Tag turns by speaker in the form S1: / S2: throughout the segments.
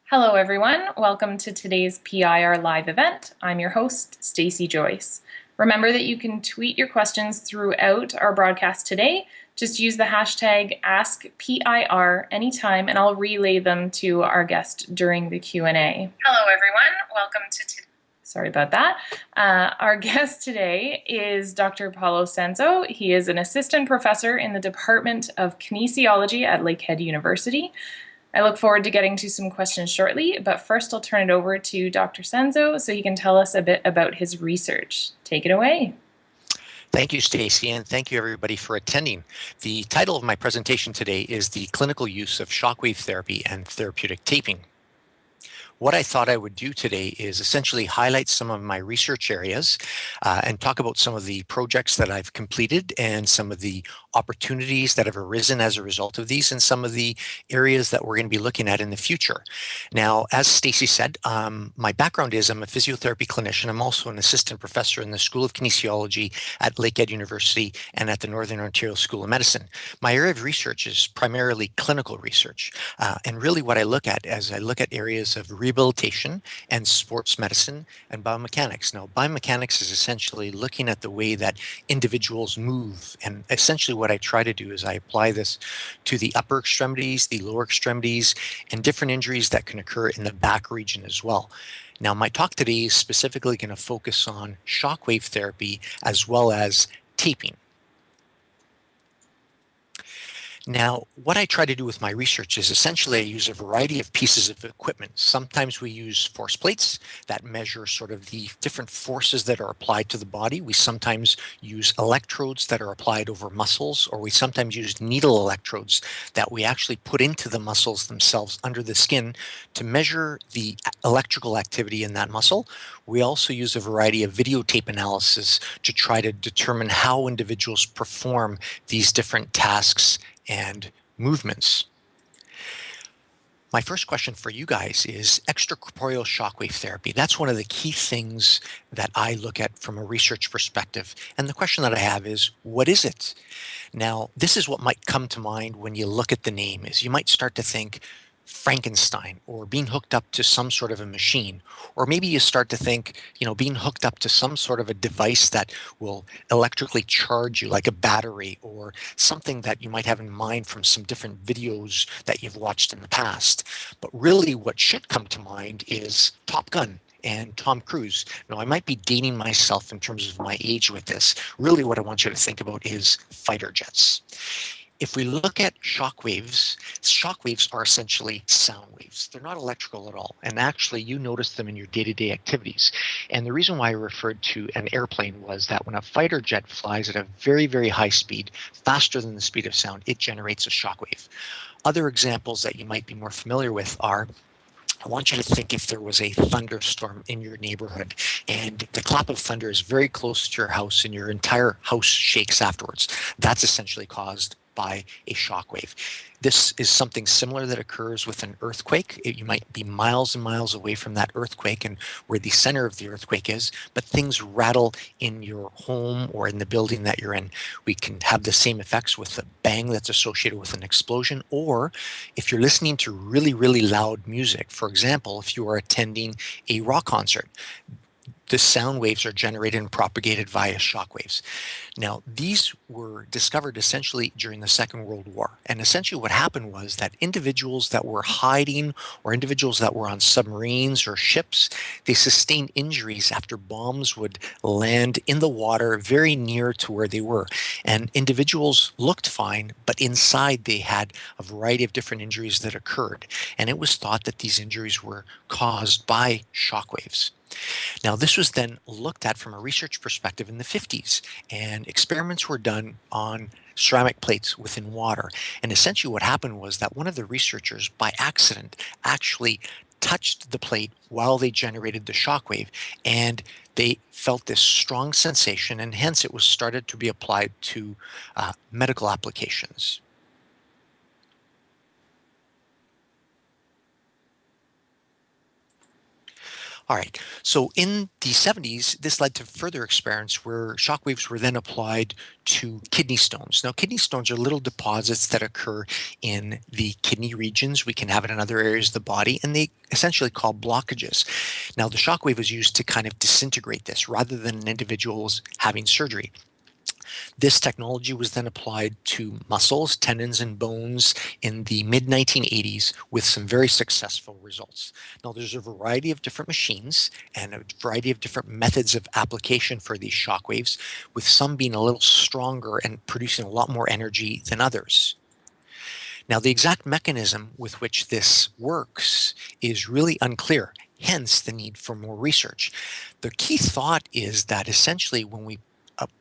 S1: Hello everyone, welcome to today's PIR live event. I'm your host, Stacey Joyce. Remember that you can tweet your questions throughout our broadcast today. Just use the hashtag AskPIR anytime and I'll relay them to our guest during the Q&A. Hello everyone, welcome to Sorry about that. Our guest today is Dr. Paolo Sanzo. He is an assistant professor in the Department of Kinesiology at Lakehead University. I look forward to getting to some questions shortly, but first I'll turn it over to Dr. Sanzo so he can tell us a bit about his research. Take it away.
S2: Thank you, Stacey, and thank you everybody for attending. The title of my presentation today is The Clinical Use of Shockwave Therapy and Therapeutic Taping. What I thought I would do today is essentially highlight some of my research areas and talk about some of the projects that I've completed and some of the opportunities that have arisen as a result of these and some of the areas that we're going to be looking at in the future. Now, as Stacey said, my background is I'm a physiotherapy clinician. I'm also an assistant professor in the School of Kinesiology at Lakehead University and at the Northern Ontario School of Medicine. My area of research is primarily clinical research. And really what I look at areas of rehabilitation and sports medicine and biomechanics. Now, biomechanics is essentially looking at the way that individuals move. And essentially what I try to do is I apply this to the upper extremities, the lower extremities, and different injuries that can occur in the back region as well. Now, my talk today is specifically going to focus on shockwave therapy as well as taping. Now, what I try to do with my research is essentially I use a variety of pieces of equipment. Sometimes we use force plates that measure sort of the different forces that are applied to the body. We sometimes use electrodes that are applied over muscles, or we sometimes use needle electrodes that we actually put into the muscles themselves under the skin to measure the electrical activity in that muscle. We also use a variety of videotape analysis to try to determine how individuals perform these different tasks and movements. My first question for you guys is extracorporeal shockwave therapy. That's one of the key things that I look at from a research perspective. And the question that I have is, what is it? Now, this is what might come to mind when you look at the name is you might start to think Frankenstein or being hooked up to some sort of a machine, or maybe you start to think, being hooked up to some sort of a device that will electrically charge you like a battery or something that you might have in mind from some different videos that you've watched in the past. But really what should come to mind is Top Gun and Tom Cruise. Now, I might be dating myself in terms of my age with this. Really what I want you to think about is fighter jets. If we look at shockwaves are essentially sound waves. They're not electrical at all. And actually, you notice them in your day-to-day activities. And the reason why I referred to an airplane was that when a fighter jet flies at a very, very high speed, faster than the speed of sound, it generates a shockwave. Other examples that you might be more familiar with are I want you to think if there was a thunderstorm in your neighborhood and the clap of thunder is very close to your house and your entire house shakes afterwards. That's essentially caused by a shockwave. This is something similar that occurs with an earthquake. You might be miles and miles away from that earthquake and where the center of the earthquake is, but things rattle in your home or in the building that you're in. We can have the same effects with the bang that's associated with an explosion, or if you're listening to really, really loud music. For example, if you are attending a rock concert, the sound waves are generated and propagated via shock waves. Now, these were discovered essentially during the Second World War. And essentially what happened was that individuals that were hiding or individuals that were on submarines or ships, they sustained injuries after bombs would land in the water very near to where they were. And individuals looked fine, but inside they had a variety of different injuries that occurred. And it was thought that these injuries were caused by shock waves. Now, this was then looked at from a research perspective in the 50s, and experiments were done on ceramic plates within water. And essentially what happened was that one of the researchers, by accident, actually touched the plate while they generated the shockwave, and they felt this strong sensation, and hence it was started to be applied to medical applications. All right. So in the 70s, this led to further experiments where shockwaves were then applied to kidney stones. Now, kidney stones are little deposits that occur in the kidney regions. We can have it in other areas of the body, and they essentially call blockages. Now, the shockwave was used to kind of disintegrate this rather than individuals having surgery. This technology was then applied to muscles, tendons, and bones in the mid 1980s with some very successful results. Now, there's a variety of different machines and a variety of different methods of application for these shock waves, with some being a little stronger and producing a lot more energy than others. Now, the exact mechanism with which this works is really unclear, hence the need for more research. The key thought is that essentially when we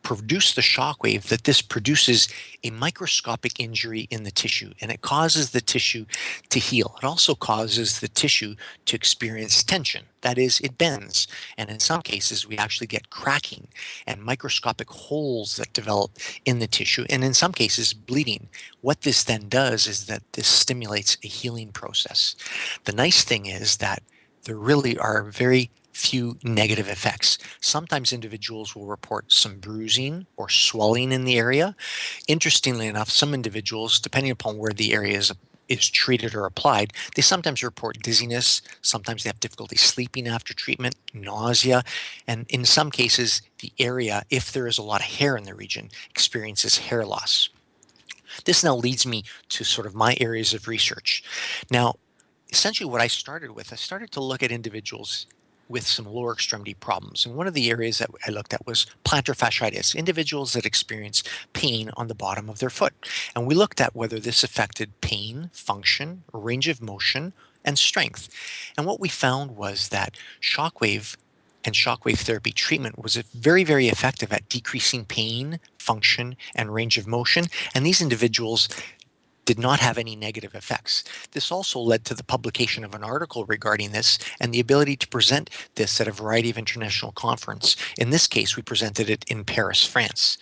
S2: produce the shockwave, that this produces a microscopic injury in the tissue, and it causes the tissue to heal. It also causes the tissue to experience tension. That is, it bends, and in some cases we actually get cracking and microscopic holes that develop in the tissue, and in some cases bleeding. What this then does is that this stimulates a healing process. The nice thing is that there really are very few negative effects. Sometimes individuals will report some bruising or swelling in the area. Interestingly enough, some individuals, depending upon where the area is treated or applied, they sometimes report dizziness. Sometimes they have difficulty sleeping after treatment, nausea, and in some cases, the area, if there is a lot of hair in the region, experiences hair loss. This now leads me to sort of my areas of research. Now, essentially what I started to look at individuals with some lower extremity problems. And one of the areas that I looked at was plantar fasciitis, individuals that experience pain on the bottom of their foot. And we looked at whether this affected pain, function, range of motion, and strength. And what we found was that shockwave and shockwave therapy treatment was very, very effective at decreasing pain, function, and range of motion. And these individuals did not have any negative effects. This also led to the publication of an article regarding this and the ability to present this at a variety of international conferences. In this case, we presented it in Paris, France.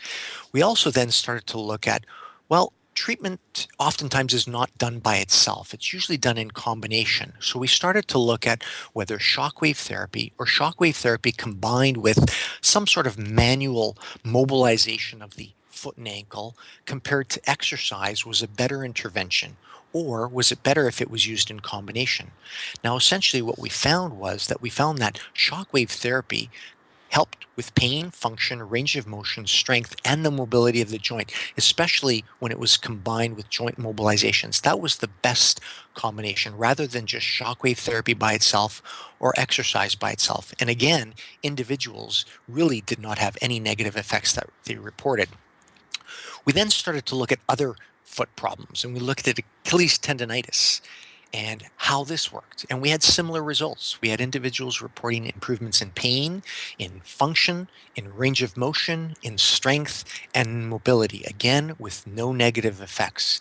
S2: We also then started to look at, well, treatment oftentimes is not done by itself. It's usually done in combination. So we started to look at whether shockwave therapy or shockwave therapy combined with some sort of manual mobilization of the foot and ankle compared to exercise was a better intervention, or was it better if it was used in combination? Now, essentially what we found was that we found that shockwave therapy helped with pain, function, range of motion, strength, and the mobility of the joint, especially when it was combined with joint mobilizations. That was the best combination rather than just shockwave therapy by itself or exercise by itself. And again, individuals really did not have any negative effects that they reported. We then started to look at other foot problems, and we looked at Achilles tendonitis and how this worked. And we had similar results. We had individuals reporting improvements in pain, in function, in range of motion, in strength, and mobility, again, with no negative effects.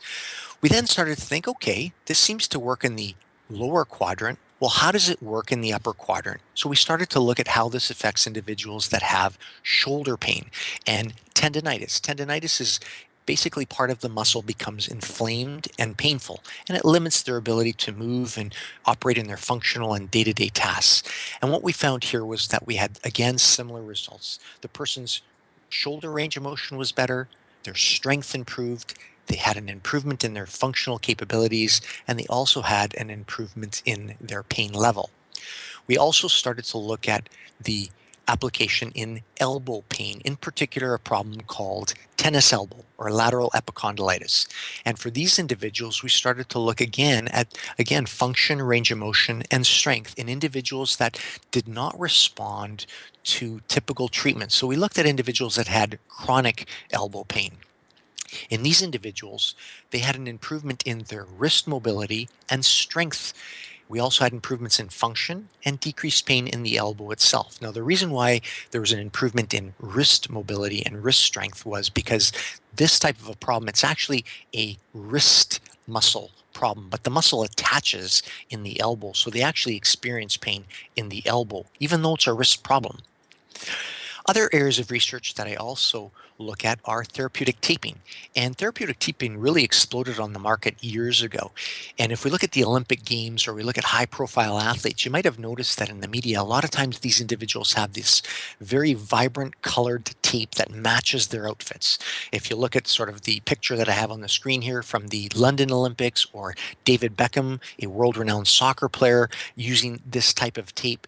S2: We then started to think, okay, this seems to work in the lower quadrant. Well, how does it work in the upper quadrant? So we started to look at how this affects individuals that have shoulder pain and tendonitis. Tendonitis is basically part of the muscle becomes inflamed and painful, and it limits their ability to move and operate in their functional and day-to-day tasks. And what we found here was that we had, again, similar results. The person's shoulder range of motion was better, their strength improved, they had an improvement in their functional capabilities, and they also had an improvement in their pain level. We also started to look at the application in elbow pain, in particular a problem called tennis elbow or lateral epicondylitis. And for these individuals, we started to look again at, function, range of motion, and strength in individuals that did not respond to typical treatment. So we looked at individuals that had chronic elbow pain. In these individuals, they had an improvement in their wrist mobility and strength. We also had improvements in function and decreased pain in the elbow itself. Now, the reason why there was an improvement in wrist mobility and wrist strength was because this type of a problem, it's actually a wrist muscle problem, but the muscle attaches in the elbow. So they actually experience pain in the elbow, even though it's a wrist problem. Other areas of research that I also look at are therapeutic taping. And therapeutic taping really exploded on the market years ago. And if we look at the Olympic Games or we look at high profile athletes, you might have noticed that in the media, a lot of times these individuals have this very vibrant colored tape that matches their outfits. If you look at sort of the picture that I have on the screen here from the London Olympics, or David Beckham, a world renowned soccer player, using this type of tape,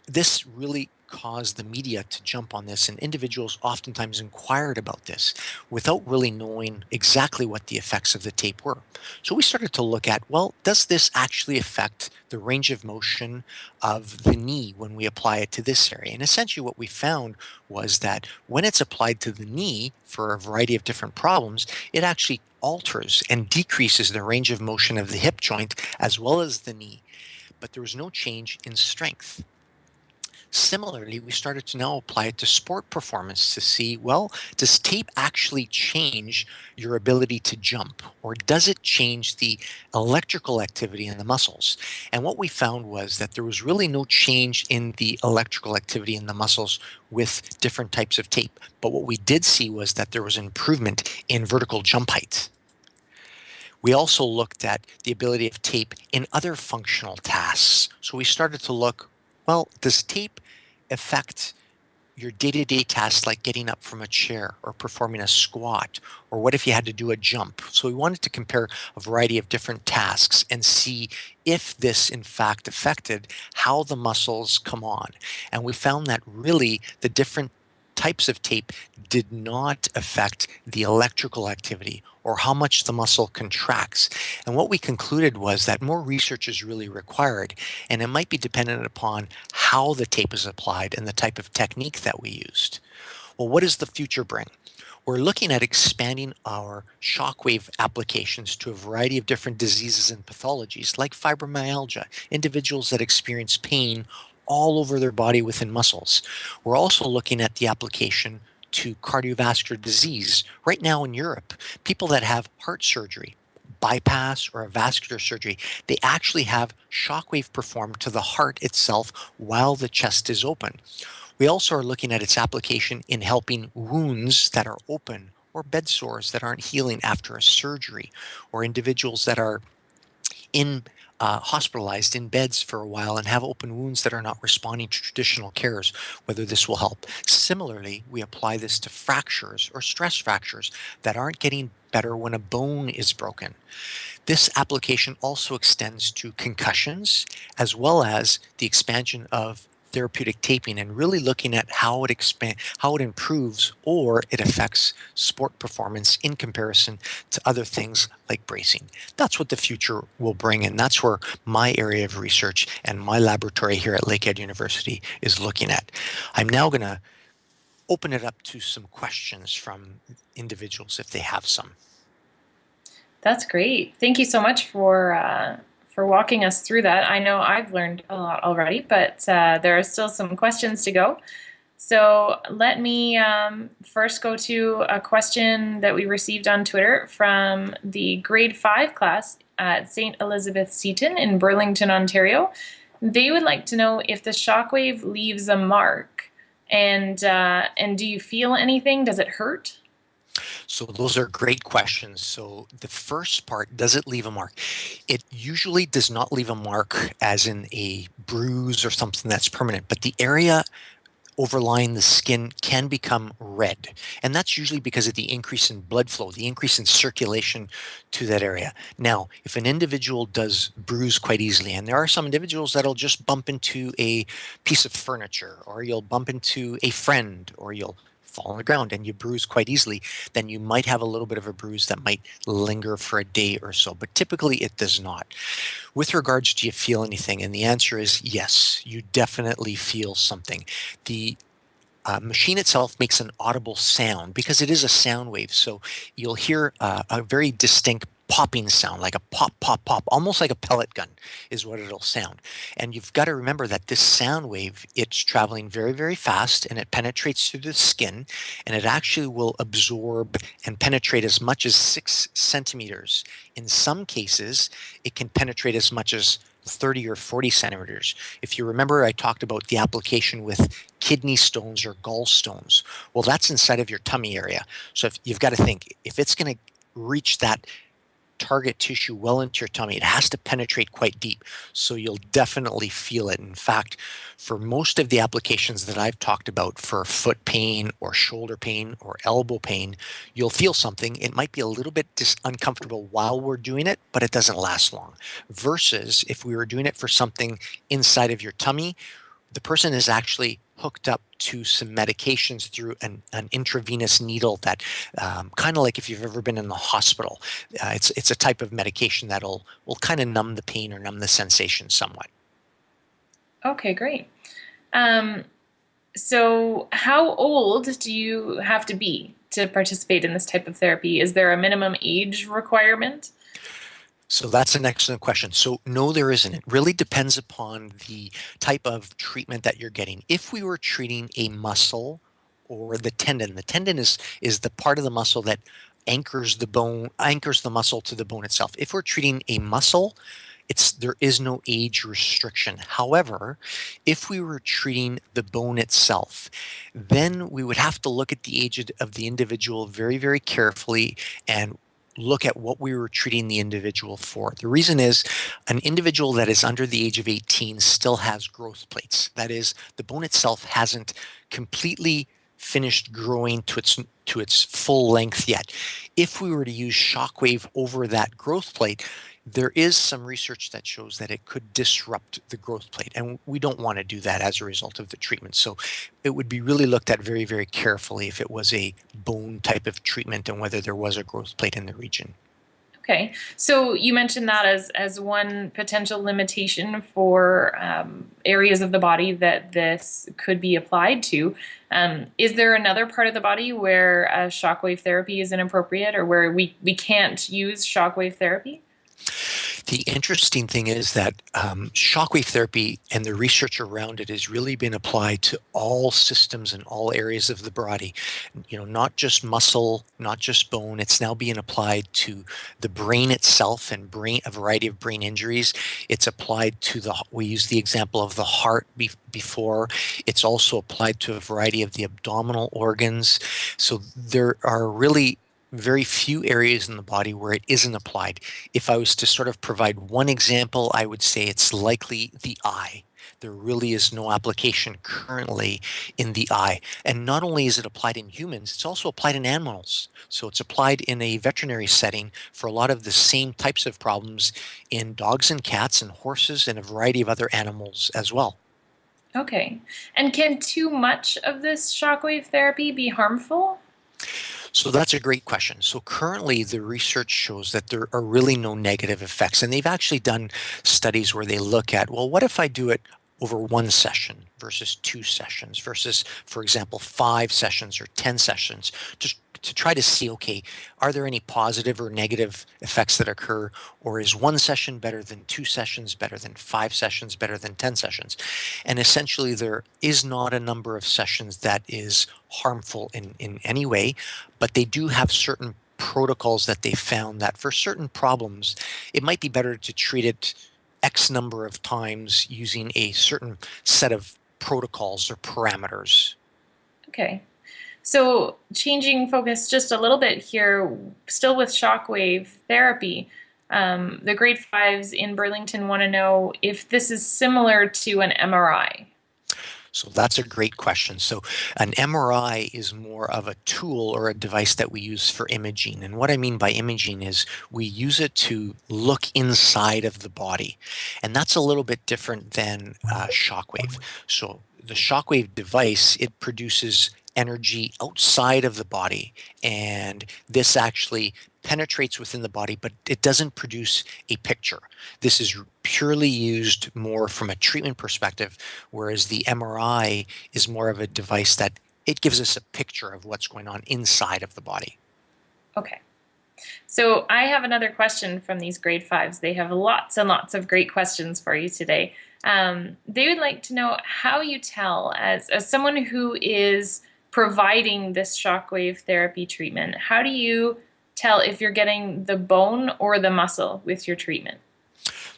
S2: this really caused the media to jump on this, and individuals oftentimes inquired about this without really knowing exactly what the effects of the tape were. So we started to look at, well, does this actually affect the range of motion of the knee when we apply it to this area? And essentially what we found was that when it's applied to the knee for a variety of different problems, it actually alters and decreases the range of motion of the hip joint as well as the knee, but there was no change in strength. Similarly, we started to now apply it to sport performance to see, well, does tape actually change your ability to jump, or does it change the electrical activity in the muscles? And what we found was that there was really no change in the electrical activity in the muscles with different types of tape. But what we did see was that there was improvement in vertical jump height. We also looked at the ability of tape in other functional tasks. So we started to look, well, does tape affect your day-to-day tasks like getting up from a chair or performing a squat? Or what if you had to do a jump? So we wanted to compare a variety of different tasks and see if this in fact affected how the muscles come on. And we found that really the different types of tape did not affect the electrical activity or how much the muscle contracts. And what we concluded was that more research is really required, and it might be dependent upon how the tape is applied and the type of technique that we used. Well, what does the future bring? We're looking at expanding our shockwave applications to a variety of different diseases and pathologies like fibromyalgia, individuals that experience pain all over their body within muscles. We're also looking at the application to cardiovascular disease. Right now in Europe, people that have heart surgery, bypass or a vascular surgery, they actually have shockwave performed to the heart itself while the chest is open. We also are looking at its application in helping wounds that are open or bed sores that aren't healing after a surgery, or individuals that are in hospitalized in beds for a while and have open wounds that are not responding to traditional cares, whether this will help. Similarly, we apply this to fractures or stress fractures that aren't getting better when a bone is broken. This application also extends to concussions as well as the expansion of therapeutic taping and really looking at how it improves or it affects sport performance in comparison to other things like bracing. That's what the future will bring, and that's where my area of research and my laboratory here at Lakehead University is looking at. I'm now going to open it up to some questions from individuals if they have some.
S1: That's great. Thank you so much for walking us through that. I know I've learned a lot already, but there are still some questions to go. So let me first go to a question that we received on Twitter from the grade 5 class at St. Elizabeth Seton in Burlington, Ontario. They would like to know if the shockwave leaves a mark, and do you feel anything? Does it hurt?
S2: So those are great questions. So the first part, does it leave a mark? It usually does not leave a mark as in a bruise or something that's permanent, but the area overlying the skin can become red. And that's usually because of the increase in blood flow, the increase in circulation to that area. Now, if an individual does bruise quite easily, and there are some individuals that'll just bump into a piece of furniture, or you'll bump into a friend, or you'll fall on the ground and you bruise quite easily, then you might have a little bit of a bruise that might linger for a day or so. But typically it does not. With regards, do you feel anything? And the answer is yes, you definitely feel something. The machine itself makes an audible sound because it is a sound wave. So you'll hear a very distinct popping sound, like a pop, pop, pop, almost like a pellet gun is what it'll sound. And you've got to remember that this sound wave, it's traveling very, very fast and it penetrates through the skin, and it actually will absorb and penetrate as much as 6 centimeters. In some cases, it can penetrate as much as 30 or 40 centimeters. If you remember, I talked about the application with kidney stones or gallstones. Well, that's inside of your tummy area. So if you've got to think, if it's going to reach that target tissue well into your tummy, it has to penetrate quite deep. So you'll definitely feel it. In fact, for most of the applications that I've talked about for foot pain or shoulder pain or elbow pain, you'll feel something. It might be a little bit uncomfortable while we're doing it, but it doesn't last long. Versus if we were doing it for something inside of your tummy, the person is actually hooked up to some medications through an intravenous needle that kind of like if you've ever been in the hospital. It's a type of medication that'll will kind of numb the pain or numb the sensation somewhat.
S1: Okay, great. Um, so how old do you have to be to participate in this type of therapy? Is there a minimum age requirement?
S2: So that's an excellent question. So no, there isn't. It really depends upon the type of treatment that you're getting. If we were treating a muscle or the tendon is the part of the muscle that anchors the bone, anchors the muscle to the bone itself. If we're treating a muscle, there is no age restriction. However, if we were treating the bone itself, then we would have to look at the age of the individual very, very carefully and look at what we were treating the individual for. The reason is an individual that is under the age of 18 still has growth plates. That is, the bone itself hasn't completely finished growing to its full length yet. If we were to use Shockwave over that growth plate, there is some research that shows that it could disrupt the growth plate, and we don't want to do that as a result of the treatment. So it would be really looked at very, very carefully if it was a bone type of treatment and whether there was a growth plate in the region.
S1: Okay, so you mentioned that as one potential limitation for areas of the body that this could be applied to. Is there another part of the body where shockwave therapy is inappropriate, or where we can't use shockwave therapy?
S2: The interesting thing is that shockwave therapy and the research around it has really been applied to all systems and all areas of the body. You know, not just muscle, not just bone. It's now being applied to the brain itself and a variety of brain injuries. It's applied to we use the example of the heart before. It's also applied to a variety of the abdominal organs. So there are really very few areas in the body where it isn't applied. If I was to sort of provide one example, I would say it's likely the eye. There really is no application currently in the eye. And not only is it applied in humans, it's also applied in animals. So it's applied in a veterinary setting for a lot of the same types of problems in dogs and cats and horses and a variety of other animals as well.
S1: Okay, and can too much of this shockwave therapy be harmful?
S2: So that's a great question. So currently, the research shows that there are really no negative effects. And they've actually done studies where they look at, well, what if I do it over one session versus two sessions versus, for example, 5 sessions or 10 sessions, just to try to see, okay, are there any positive or negative effects that occur? Or is one session better than 2 sessions, better than 5 sessions, better than 10 sessions? And essentially, there is not a number of sessions that is harmful in any way, but they do have certain protocols that they found that for certain problems, it might be better to treat it X number of times using a certain set of protocols or parameters.
S1: Okay. So, changing focus just a little bit here, still with shockwave therapy, the grade fives in Burlington want to know if this is similar to an MRI.
S2: So that's a great question. So an MRI is more of a tool or a device that we use for imaging. And what I mean by imaging is we use it to look inside of the body. And that's a little bit different than shockwave. So the shockwave device, it produces energy outside of the body. And this actually penetrates within the body, but it doesn't produce a picture. This is purely used more from a treatment perspective, whereas the MRI is more of a device that it gives us a picture of what's going on inside of the body.
S1: Okay. So, I have another question from these grade fives. They have lots and lots of great questions for you today. They would like to know how you tell, as someone who is providing this shockwave therapy treatment, how do you tell if you're getting the bone or the muscle with your treatment?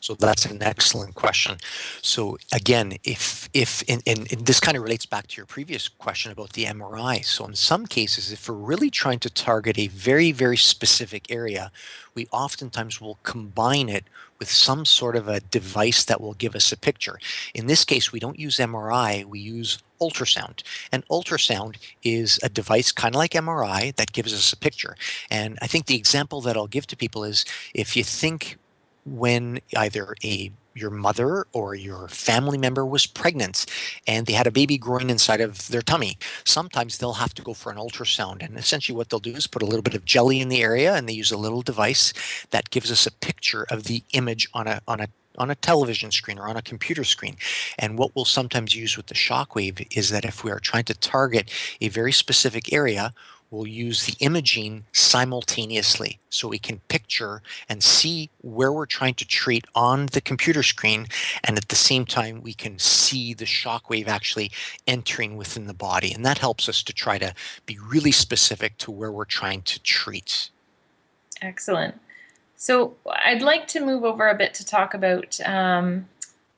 S2: So that's an excellent question. So again, if and this kind of relates back to your previous question about the MRI. So in some cases, if we're really trying to target a very, very specific area, we oftentimes will combine it with some sort of a device that will give us a picture. In this case, we don't use MRI, we use ultrasound. And ultrasound is a device kind of like MRI that gives us a picture. And I think the example that I'll give to people is if you think when either your mother or your family member was pregnant and they had a baby growing inside of their tummy, sometimes they'll have to go for an ultrasound. And essentially what they'll do is put a little bit of jelly in the area, and they use a little device that gives us a picture of the image on a television screen or on a computer screen. And what we'll sometimes use with the shockwave is that if we are trying to target a very specific area, we'll use the imaging simultaneously so we can picture and see where we're trying to treat on the computer screen, and at the same time we can see the shockwave actually entering within the body, and that helps us to try to be really specific to where we're trying to treat.
S1: Excellent. So I'd like to move over a bit to talk about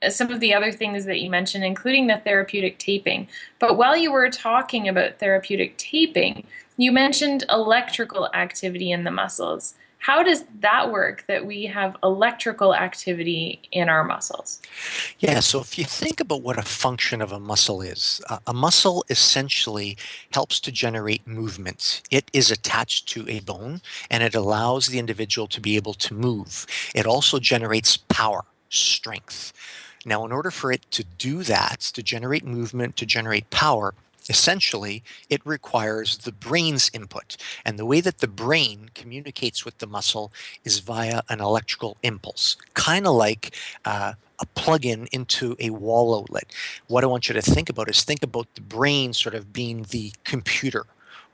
S1: some of the other things that you mentioned, including the therapeutic taping. But while you were talking about therapeutic taping, you mentioned electrical activity in the muscles. How does that work, that we have electrical activity in our muscles?
S2: Yeah, so if you think about what a function of a muscle is, a muscle essentially helps to generate movement. It is attached to a bone and it allows the individual to be able to move. It also generates power, strength. Now, in order for it to do that, to generate movement, to generate power, essentially, it requires the brain's input. And the way that the brain communicates with the muscle is via an electrical impulse, kind of like a plug-in into a wall outlet. What I want you to think about is think about the brain sort of being the computer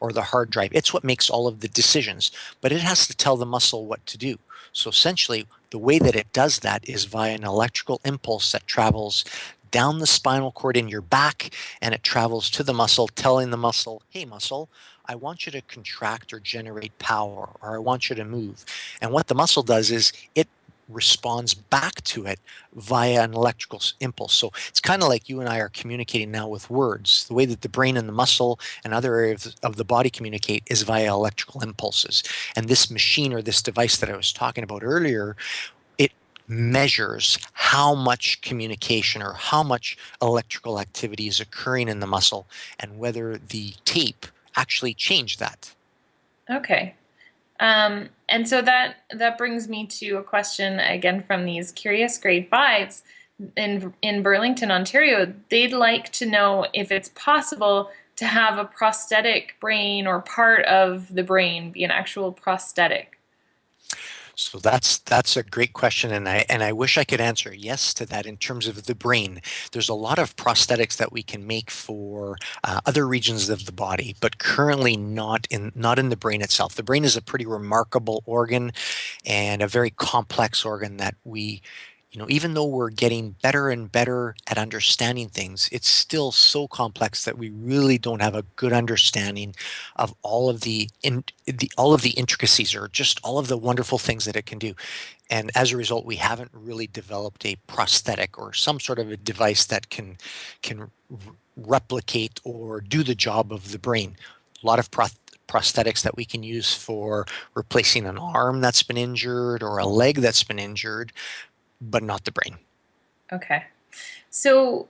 S2: or the hard drive. It's what makes all of the decisions, but it has to tell the muscle what to do. So essentially, the way that it does that is via an electrical impulse that travels down the spinal cord in your back, and it travels to the muscle, telling the muscle, hey, muscle, I want you to contract or generate power, or I want you to move. And what the muscle does is it responds back to it via an electrical impulse. So it's kind of like you and I are communicating now with words. The way that the brain and the muscle and other areas of the body communicate is via electrical impulses. And this machine or this device that I was talking about earlier, it measures how much communication or how much electrical activity is occurring in the muscle and whether the tape actually changed that.
S1: Okay. And so that brings me to a question again from these curious grade fives in Burlington, Ontario. They'd like to know if it's possible to have a prosthetic brain or part of the brain be an actual prosthetic.
S2: So that's a great question, and I wish I could answer yes to that in terms of the brain. There's a lot of prosthetics that we can make for other regions of the body, but currently not in the brain itself. The brain is a pretty remarkable organ and a very complex organ that even though we're getting better and better at understanding things, it's still so complex that we really don't have a good understanding of all of the intricacies or just all of the wonderful things that it can do. And as a result, we haven't really developed a prosthetic or some sort of a device that can replicate or do the job of the brain. A lot of prosthetics that we can use for replacing an arm that's been injured or a leg that's been injured, but not the brain.
S1: Okay. So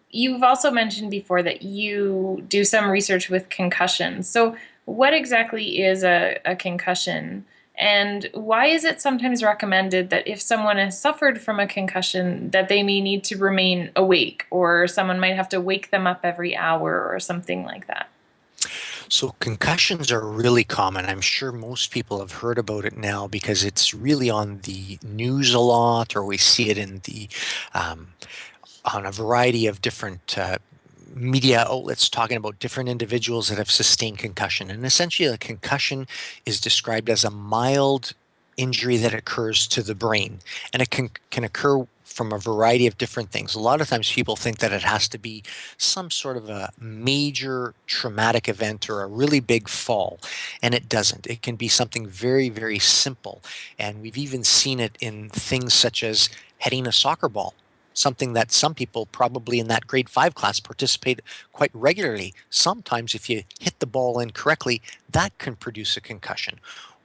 S1: you've also mentioned before that you do some research with concussions. So what exactly is a concussion? And why is it sometimes recommended that if someone has suffered from a concussion, that they may need to remain awake, or someone might have to wake them up every hour or something like that?
S2: So concussions are really common. I'm sure most people have heard about it now because it's really on the news a lot, or we see it in the um, on a variety of different media outlets talking about different individuals that have sustained concussion. And essentially, a concussion is described as a mild injury that occurs to the brain, and it can occur from a variety of different things. A lot of times people think that it has to be some sort of a major traumatic event or a really big fall, and it doesn't. It can be something very, very simple. And we've even seen it in things such as heading a soccer ball, something that some people probably in that grade 5 class participate quite regularly. Sometimes if you hit the ball incorrectly, that can produce a concussion.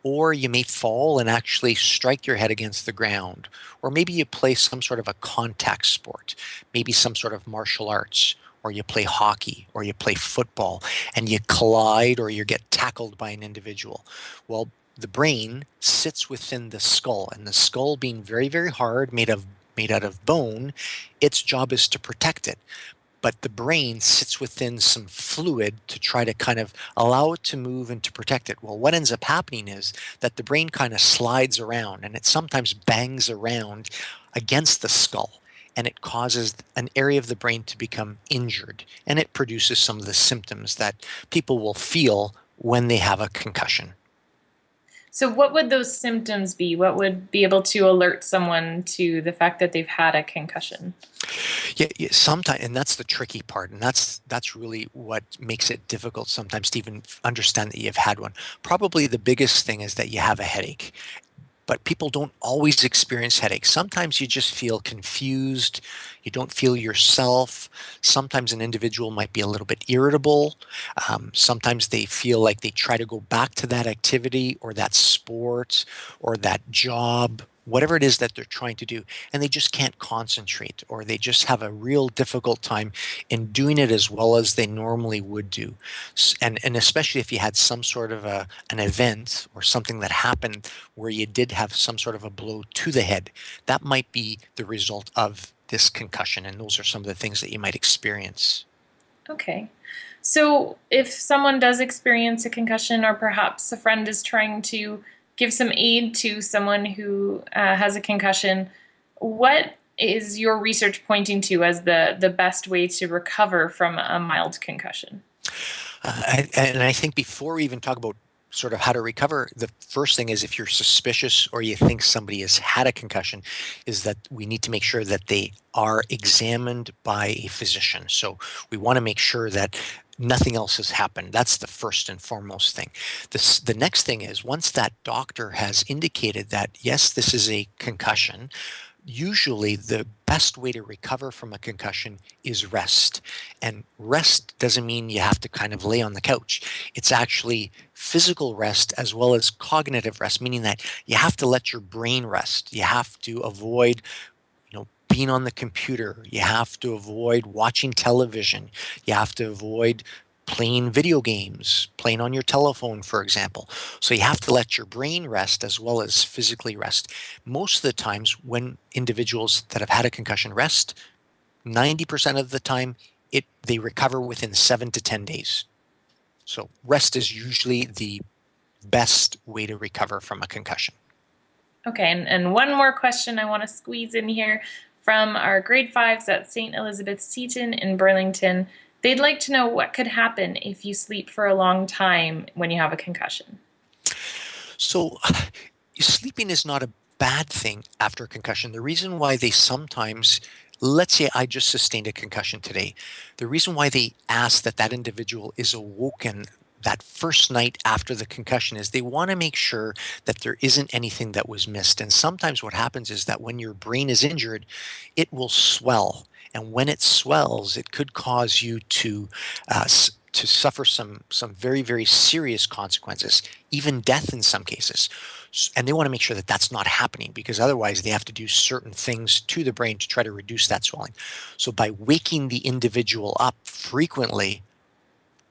S2: Or you may fall and actually strike your head against the ground. Or maybe you play some sort of a contact sport, maybe some sort of martial arts, or you play hockey, or you play football, and you collide or you get tackled by an individual. Well, the brain sits within the skull, and the skull being very, very hard, made out of bone, its job is to protect it. But the brain sits within some fluid to try to kind of allow it to move and to protect it. Well, what ends up happening is that the brain kind of slides around and it sometimes bangs around against the skull, and it causes an area of the brain to become injured, and it produces some of the symptoms that people will feel when they have a concussion.
S1: So what would those symptoms be? What would be able to alert someone to the fact that they've had a concussion?
S2: Yeah, sometimes, and that's the tricky part, and that's really what makes it difficult sometimes to even understand that you've had one. Probably the biggest thing is that you have a headache, but people don't always experience headaches. Sometimes you just feel confused, you don't feel yourself. Sometimes an individual might be a little bit irritable. Sometimes they feel like they try to go back to that activity or that sport or that job, whatever it is that they're trying to do, and they just can't concentrate, or they just have a real difficult time in doing it as well as they normally would do. And especially if you had some sort of an event or something that happened where you did have some sort of a blow to the head, that might be the result of this concussion. And those are some of the things that you might experience.
S1: Okay. So if someone does experience a concussion, or perhaps a friend is trying to give some aid to someone who has a concussion, what is your research pointing to as the best way to recover from a mild concussion?
S2: And I think before we even talk about sort of how to recover, the first thing is if you're suspicious or you think somebody has had a concussion, is that we need to make sure that they are examined by a physician. So we want to make sure that nothing else has happened. That's the first and foremost thing. The next thing is once that doctor has indicated that, yes, this is a concussion, usually the best way to recover from a concussion is rest. And rest doesn't mean you have to kind of lay on the couch. It's actually physical rest as well as cognitive rest, meaning that you have to let your brain rest. You have to avoid being on the computer. You have to avoid watching television. You have to avoid playing video games, playing on your telephone, for example. So you have to let your brain rest as well as physically rest. Most of the times when individuals that have had a concussion rest, 90% of the time they recover within 7 to 10 days. So rest is usually the best way to recover from a concussion.
S1: Okay, and one more question I want to squeeze in here from our grade fives at St. Elizabeth Seton in Burlington. They'd like to know what could happen if you sleep for a long time when you have a concussion.
S2: So sleeping is not a bad thing after a concussion. The reason why they sometimes, let's say I just sustained a concussion today, the reason why they ask that that individual is awoken that first night after the concussion is they want to make sure that there isn't anything that was missed. And sometimes what happens is that when your brain is injured, it will swell. And when it swells, it could cause you to suffer some very, very serious consequences, even death in some cases. And they want to make sure that that's not happening, because otherwise they have to do certain things to the brain to try to reduce that swelling. So by waking the individual up frequently,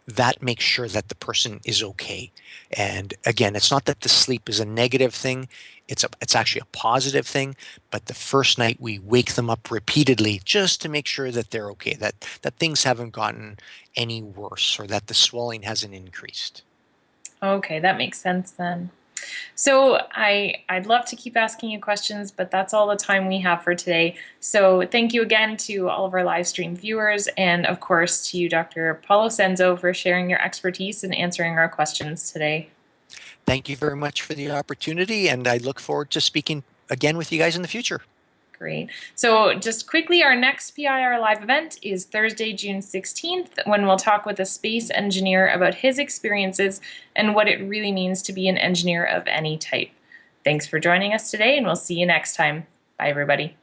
S2: that makes sure that the person is okay. And again, it's not that the sleep is a negative thing. It's actually a positive thing. But the first night we wake them up repeatedly just to make sure that they're okay, that things haven't gotten any worse or that the swelling hasn't increased.
S1: Okay, that makes sense then. So I'd love to keep asking you questions, but that's all the time we have for today. So thank you again to all of our live stream viewers, and of course to you, Dr. Paolo Sanzo, for sharing your expertise and answering our questions today.
S2: Thank you very much for the opportunity, and I look forward to speaking again with you guys in the future.
S1: Great. So just quickly, our next PIR live event is Thursday, June 16th, when we'll talk with a space engineer about his experiences and what it really means to be an engineer of any type. Thanks for joining us today, and we'll see you next time. Bye, everybody.